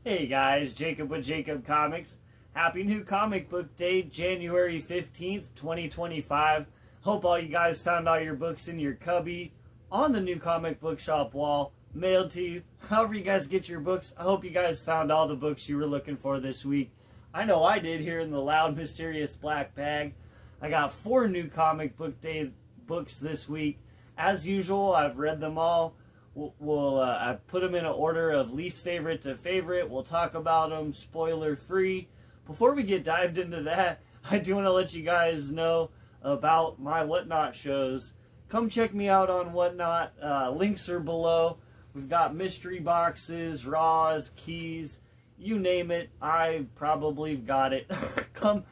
Hey guys, Jacob with Jacob Comics. Happy new comic book day, January 15th, 2025. Hope all you guys found all your books in your cubby, on the new comic book shop wall, mailed to you. However you guys get your books, I hope you guys found all the books you were looking for this week. I know I did here in the loud, mysterious black bag. I got 4 new comic book day books this week. As usual, I've read them all. I put them in an order of least favorite to favorite. We'll talk about them spoiler free. Before we get dived into that, I do want to let you guys know about my Whatnot shows. Come check me out on Whatnot. Links are below. We've got mystery boxes, raws, keys, you name it. I probably got it. come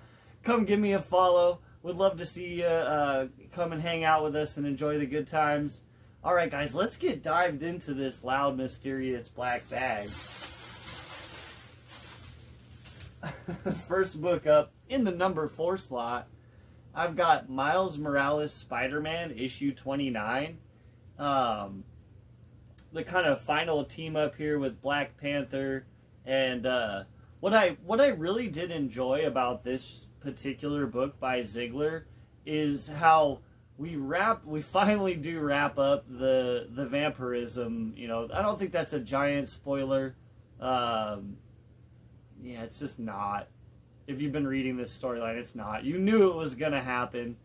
give me a follow. Would love to see you come and hang out with us and enjoy the good times. Alright guys, let's get dived into this loud, mysterious black bag. First book up, in the number 4 slot, I've got Miles Morales Spider-Man, issue 29. The kind of final team up here with Black Panther. And what I really did enjoy about this particular book by Ziegler is how we finally do wrap up the vampirism. You know, I don't think that's a giant spoiler. Yeah, it's just not. If you've been reading this storyline, it's not. You knew it was going to happen.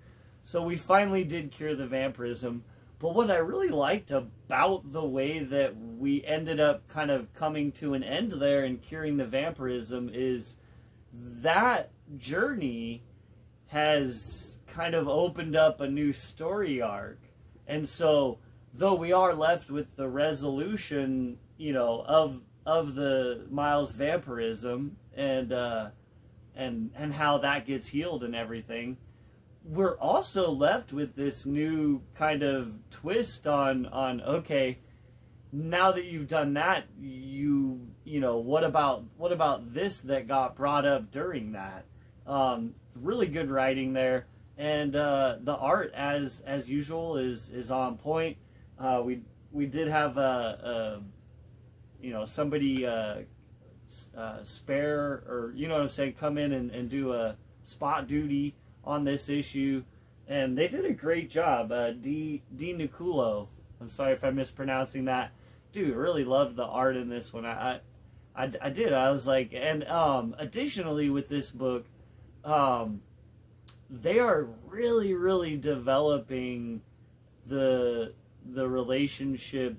So we finally did cure the vampirism. But what I really liked about the way that we ended up kind of coming to an end there and curing the vampirism is that journey has kind of opened up a new story arc. And so though we are left with the resolution, you know, of the Miles vampirism and how that gets healed and everything, we're also left with this new kind of twist on okay, now that you've done that, you know, what about this that got brought up during that? Really good writing there. And the art, as usual, is on point. We did have somebody spare, or you know what I'm saying, come in and do a spot duty on this issue, and they did a great job. D Niculo, I'm sorry if I'm mispronouncing that. Dude, really loved the art in this one. I did. I was like, and additionally with this book, they are really developing the relationship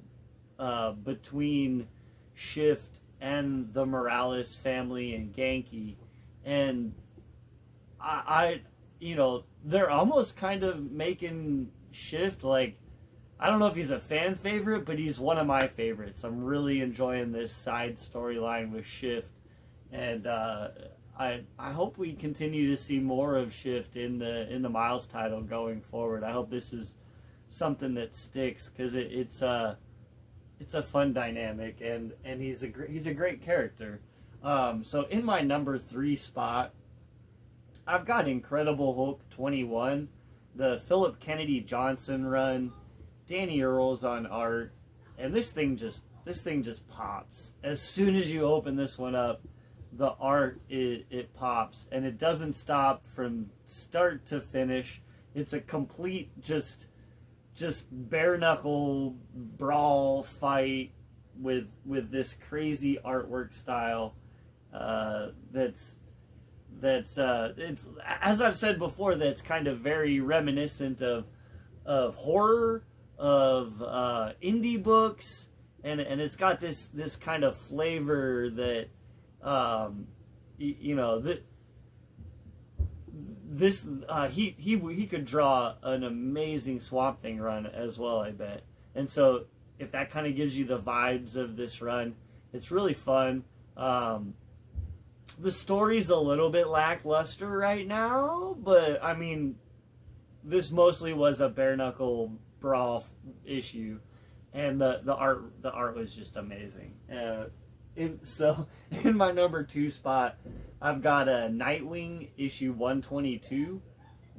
between Shift and the Morales family and Genki, and I you know, they're almost kind of making Shift, like, I don't know if he's a fan favorite, but he's one of my favorites. I'm really enjoying this side storyline with Shift, and I hope we continue to see more of Shift in the Miles title going forward. I hope this is something that sticks, because it's a fun dynamic, and he's a great character. So in my number 3 spot, I've got Incredible Hulk 21, the Philip Kennedy Johnson run, Danny Earls on art, and this thing just pops. As soon as you open this one up, the art, it pops, and it doesn't stop from start to finish. It's a complete just bare knuckle brawl fight with this crazy artwork style. That's it's, as I've said before, that's kind of very reminiscent of horror, of indie books, and it's got this kind of flavor that he could draw an amazing Swamp Thing run as well, I bet. And so if that kind of gives you the vibes of this run, it's really fun. The story's a little bit lackluster right now, but I mean, this mostly was a bare knuckle brawl issue, and the art was just amazing. So in my number 2 spot, I've got a Nightwing issue 122.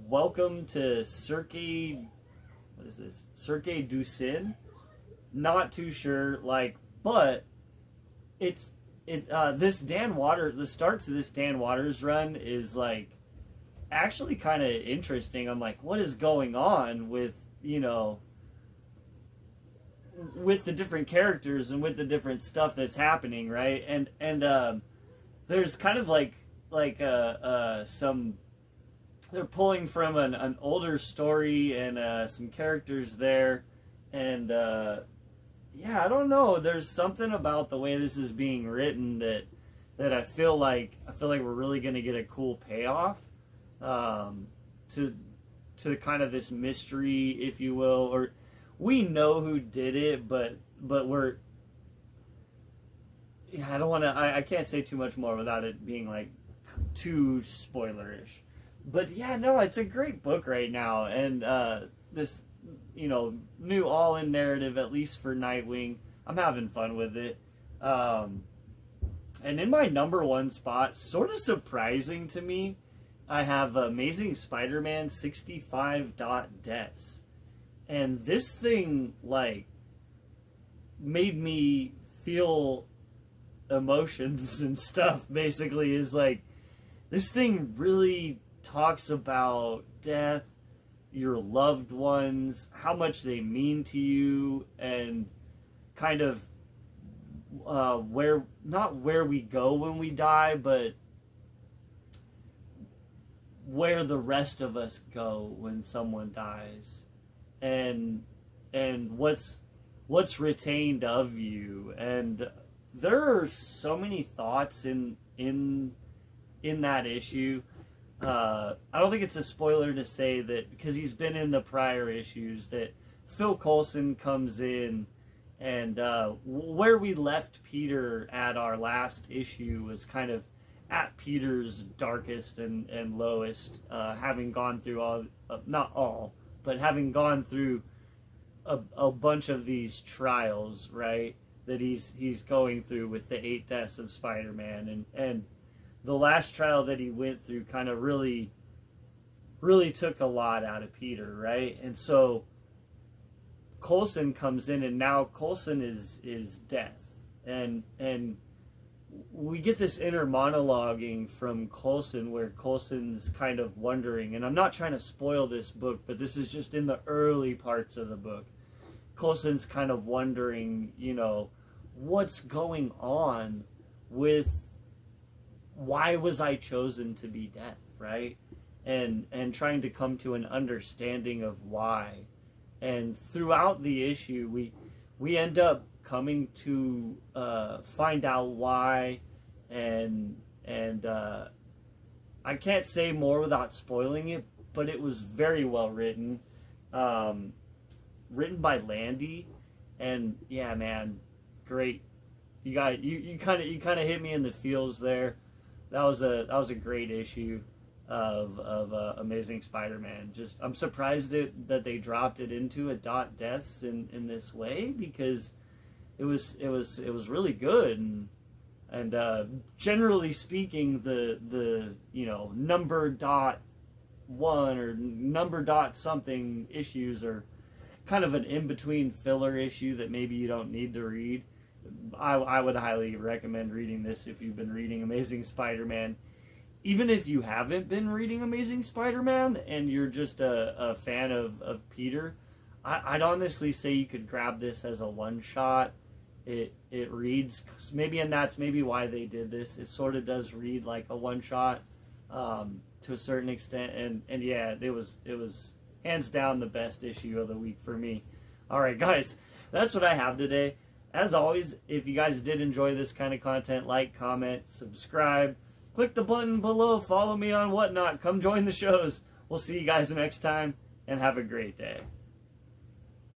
Welcome to Cirque. What is this? Cirque du Sin. Not too sure, but it's the start to this Dan Waters run is like actually kind of interesting. I'm like, what is going on with, with the different characters and with the different stuff that's happening, right? And there's kind of like some, they're pulling from an older story and some characters there, and yeah, I don't know. There's something about the way this is being written that I feel like we're really going to get a cool payoff to kind of this mystery, if you will, or we know who did it, but we're, yeah, I don't want to, I can't say too much more without it being like too spoilerish. But yeah, no, it's a great book right now, and this, new all-in narrative, at least for Nightwing, I'm having fun with it. And in my number one spot, sort of surprising to me, I have Amazing Spider-Man 65 Deaths. And this thing, like, made me feel emotions and stuff, basically. Is like, this thing really talks about death, your loved ones, how much they mean to you, and kind of not where we go when we die, but where the rest of us go when someone dies, and what's retained of you. And there are so many thoughts in that issue. I don't think it's a spoiler to say that, because he's been in the prior issues, that Phil Coulson comes in, and where we left Peter at our last issue was kind of at Peter's darkest and lowest, having gone through not all, but having gone through a bunch of these trials, right, that he's going through with the 8 deaths of Spider-Man, and the last trial that he went through kind of really took a lot out of Peter, right? And so Coulson comes in, and now Coulson is death, and we get this inner monologuing from Coulson where Coulson's kind of wondering, and I'm not trying to spoil this book, but this is just in the early parts of the book. Coulson's kind of wondering, what's going on with, why was I chosen to be death, right? And trying to come to an understanding of why. And throughout the issue, we end up coming to find out why, and I can't say more without spoiling it, but it was very well written, written by Landy, and yeah, man, great. You kind of hit me in the feels there. That was a great issue of Amazing Spider-Man. Just, I'm surprised that they dropped it into a deaths in this way, because it was really good, and generally speaking, the number .1 or number .something issues are kind of an in-between filler issue that maybe you don't need to read. I would highly recommend reading this if you've been reading Amazing Spider-Man. Even if you haven't been reading Amazing Spider-Man and you're just a fan of Peter, I'd honestly say you could grab this as a one-shot. It reads, and that's maybe why they did this. It sort of does read like a one-shot to a certain extent, and yeah, it was hands down the best issue of the week for me. All right, guys, that's what I have today. As always, if you guys did enjoy this kind of content, like, comment, subscribe, click the button below, follow me on whatnot, come join the shows. We'll see you guys next time, and have a great day.